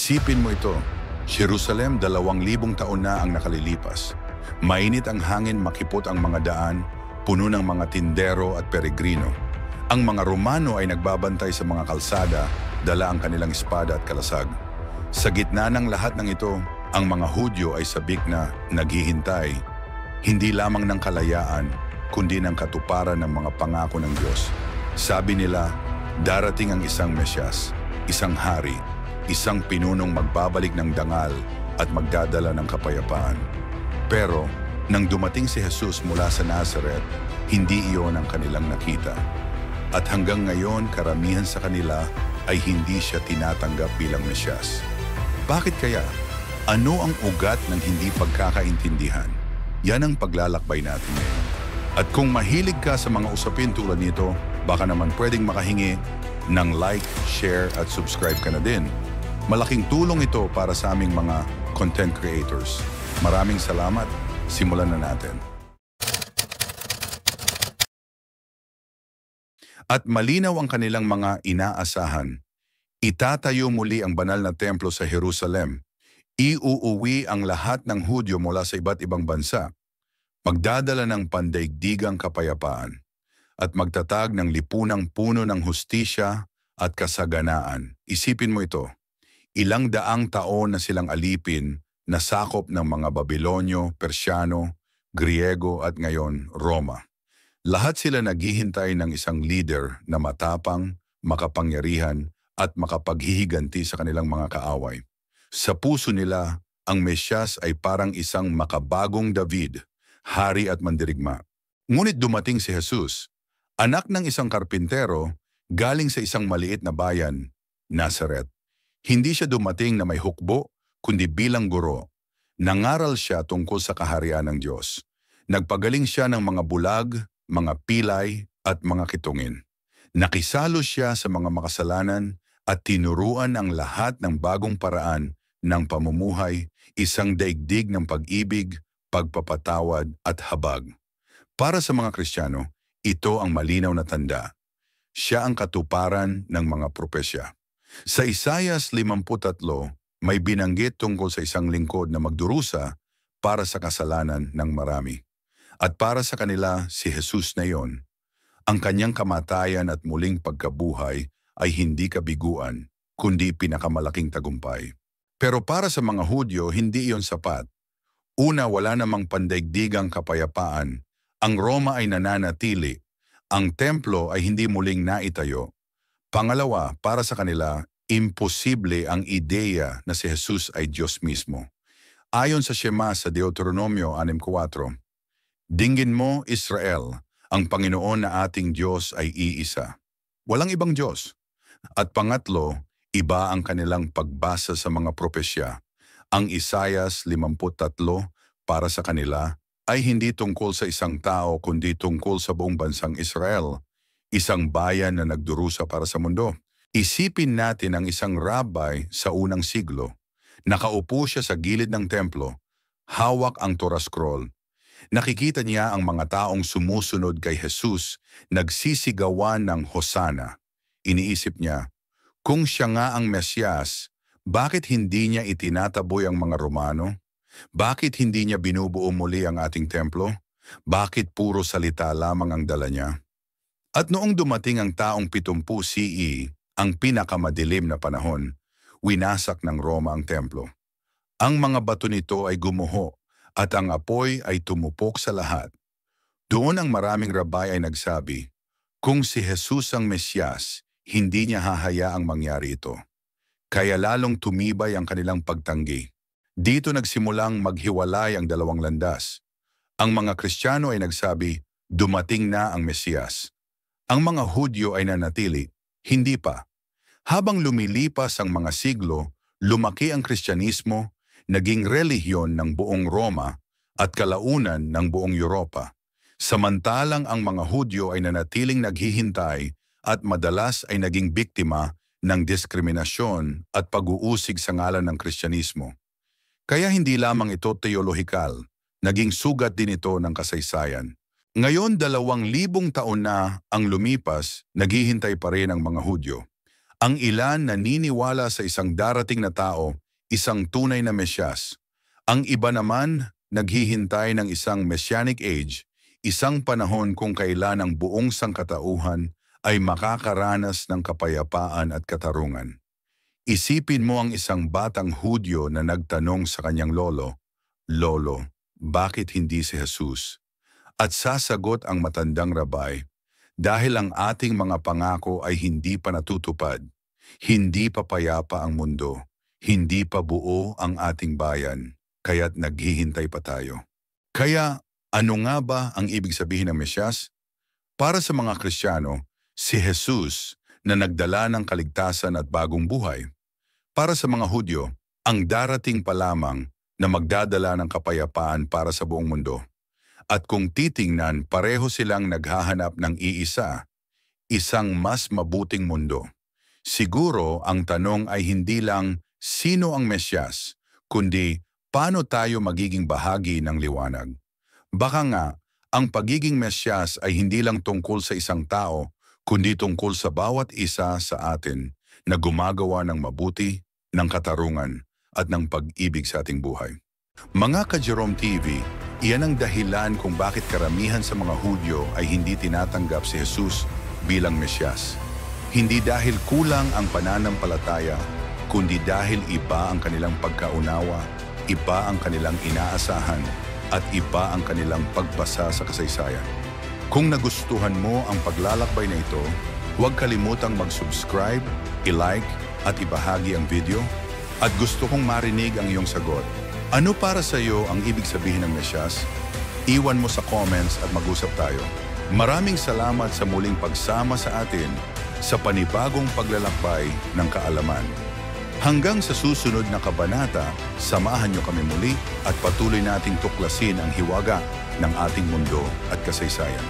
Isipin mo ito, Jerusalem 2,000 taon na ang nakalilipas. Mainit ang hangin, makipot ang mga daan, puno ng mga tindero at peregrino. Ang mga Romano ay nagbabantay sa mga kalsada, dala ang kanilang espada at kalasag. Sa gitna ng lahat ng ito, ang mga Hudyo ay sabik na naghihintay, hindi lamang ng kalayaan, kundi ng katuparan ng mga pangako ng Diyos. Sabi nila, darating ang isang Mesyas, isang hari, isang pinunong magbabalik ng dangal at magdadala ng kapayapaan. Pero, nang dumating si Jesus mula sa Nazareth, hindi iyon ang kanilang nakita. At hanggang ngayon, karamihan sa kanila ay hindi siya tinatanggap bilang Mesyas. Bakit kaya? Ano ang ugat ng hindi pagkakaintindihan? Yan ang paglalakbay natin ngayon. At kung mahilig ka sa mga usapin tulad nito, baka naman pwedeng makahingi ng like, share at subscribe ka na din. Malaking tulong ito para sa aming mga content creators. Maraming salamat. Simulan na natin. At malinaw ang kanilang mga inaasahan. Itatayo muli ang banal na templo sa Jerusalem. Iuuwi ang lahat ng Hudyo mula sa iba't ibang bansa. Magdadala ng pandaigdigang kapayapaan. At magtatag ng lipunang puno ng hustisya at kasaganaan. Isipin mo ito. Ilang daang taon na silang alipin na sakop ng mga Babilonyo, Persyano, Griego at ngayon Roma. Lahat sila naghihintay ng isang leader na matapang, makapangyarihan at makapaghihiganti sa kanilang mga kaaway. Sa puso nila, ang Mesyas ay parang isang makabagong David, hari at mandirigma. Ngunit dumating si Jesus, anak ng isang karpintero, galing sa isang maliit na bayan, Nazareth. Hindi siya dumating na may hukbo, kundi bilang guro. Nangaral siya tungkol sa kaharian ng Diyos. Nagpagaling siya ng mga bulag, mga pilay at mga kitungin. Nakisalo siya sa mga makasalanan at tinuruan ang lahat ng bagong paraan ng pamumuhay, isang daigdig ng pag-ibig, pagpapatawad at habag. Para sa mga Kristiyano, ito ang malinaw na tanda. Siya ang katuparan ng mga propesya. Sa Isaias 53, may binanggit tungkol sa isang lingkod na magdurusa para sa kasalanan ng marami. At para sa kanila, si Jesus na yon. Ang kanyang kamatayan at muling pagkabuhay ay hindi kabiguan, kundi pinakamalaking tagumpay. Pero para sa mga Hudyo, hindi iyon sapat. Una, wala namang pandaigdigang kapayapaan. Ang Roma ay nananatili. Ang templo ay hindi muling naitayo. Pangalawa, para sa kanila, imposible ang ideya na si Jesus ay Diyos mismo. Ayon sa Shema sa Deuteronomio 6:4, dinggin mo, Israel, ang Panginoon na ating Diyos ay iisa. Walang ibang Diyos. At pangatlo, iba ang kanilang pagbasa sa mga propesya. Ang Isaias 53 para sa kanila ay hindi tungkol sa isang tao kundi tungkol sa buong bansang Israel. Isang bayan na nagdurusa para sa mundo. Isipin natin ang isang rabbi sa unang siglo. Nakaupo siya sa gilid ng templo. Hawak ang Torah scroll. Nakikita niya ang mga taong sumusunod kay Jesus, nagsisigawan ng Hosana. Iniisip niya, kung siya nga ang Mesyas, bakit hindi niya itinataboy ang mga Romano? Bakit hindi niya binubuo muli ang ating templo? Bakit puro salita lamang ang dala niya? At noong dumating ang taong 70 CE, ang pinakamadilim na panahon, winasak ng Roma ang templo. Ang mga bato nito ay gumuho at ang apoy ay tumupok sa lahat. Doon ang maraming rabay ay nagsabi, kung si Jesus ang Mesyas, hindi niya hahayaang mangyari ito. Kaya lalong tumibay ang kanilang pagtanggi. Dito nagsimulang maghiwalay ang dalawang landas. Ang mga Kristiyano ay nagsabi, dumating na ang Mesiyas. Ang mga Hudyo ay nanatili, hindi pa. Habang lumilipas ang mga siglo, lumaki ang Kristyanismo, naging relihiyon ng buong Roma at kalaunan ng buong Europa. Samantalang ang mga Hudyo ay nanatiling naghihintay at madalas ay naging biktima ng diskriminasyon at pag-uusig sa ngalan ng Kristyanismo. Kaya hindi lamang ito teolohikal, naging sugat din ito ng kasaysayan. Ngayon 2,000 taon na ang lumipas, naghihintay pa rin ang mga Hudyo. Ang ilan naniniwala sa isang darating na tao, isang tunay na Mesyas. Ang iba naman naghihintay ng isang Messianic age, isang panahon kung kailan ang buong sangkatauhan ay makakaranas ng kapayapaan at katarungan. Isipin mo ang isang batang Hudyo na nagtanong sa kanyang lolo, "Lolo, bakit hindi si Jesus?" At sasagot ang matandang rabay, "Dahil ang ating mga pangako ay hindi pa natutupad, hindi pa payapa ang mundo, hindi pa buo ang ating bayan, kaya't naghihintay pa tayo." Kaya, ano nga ba ang ibig sabihin ng Mesyas? Para sa mga Kristiyano, si Jesus na nagdala ng kaligtasan at bagong buhay. Para sa mga Hudyo, ang darating pa lamang na magdadala ng kapayapaan para sa buong mundo. At kung titingnan, pareho silang naghahanap ng iisa, isang mas mabuting mundo. Siguro ang tanong ay hindi lang sino ang Mesyas, kundi paano tayo magiging bahagi ng liwanag. Baka nga, ang pagiging Mesyas ay hindi lang tungkol sa isang tao, kundi tungkol sa bawat isa sa atin na gumagawa ng mabuti, ng katarungan, at ng pag-ibig sa ating buhay. Mga ka-Jerome TV, iyan ang dahilan kung bakit karamihan sa mga Hudyo ay hindi tinatanggap si Jesus bilang Mesyas. Hindi dahil kulang ang pananampalataya, kundi dahil iba ang kanilang pagkaunawa, iba ang kanilang inaasahan, at iba ang kanilang pagbasa sa kasaysayan. Kung nagustuhan mo ang paglalakbay na ito, huwag kalimutang mag-subscribe, i-like, at ibahagi ang video. At gusto kong marinig ang iyong sagot. Ano para sa iyo ang ibig sabihin ng Mesyas? Iwan mo sa comments at mag-usap tayo. Maraming salamat sa muling pagsama sa atin sa panibagong paglalakbay ng kaalaman. Hanggang sa susunod na kabanata, samahan niyo kami muli at patuloy nating tuklasin ang hiwaga ng ating mundo at kasaysayan.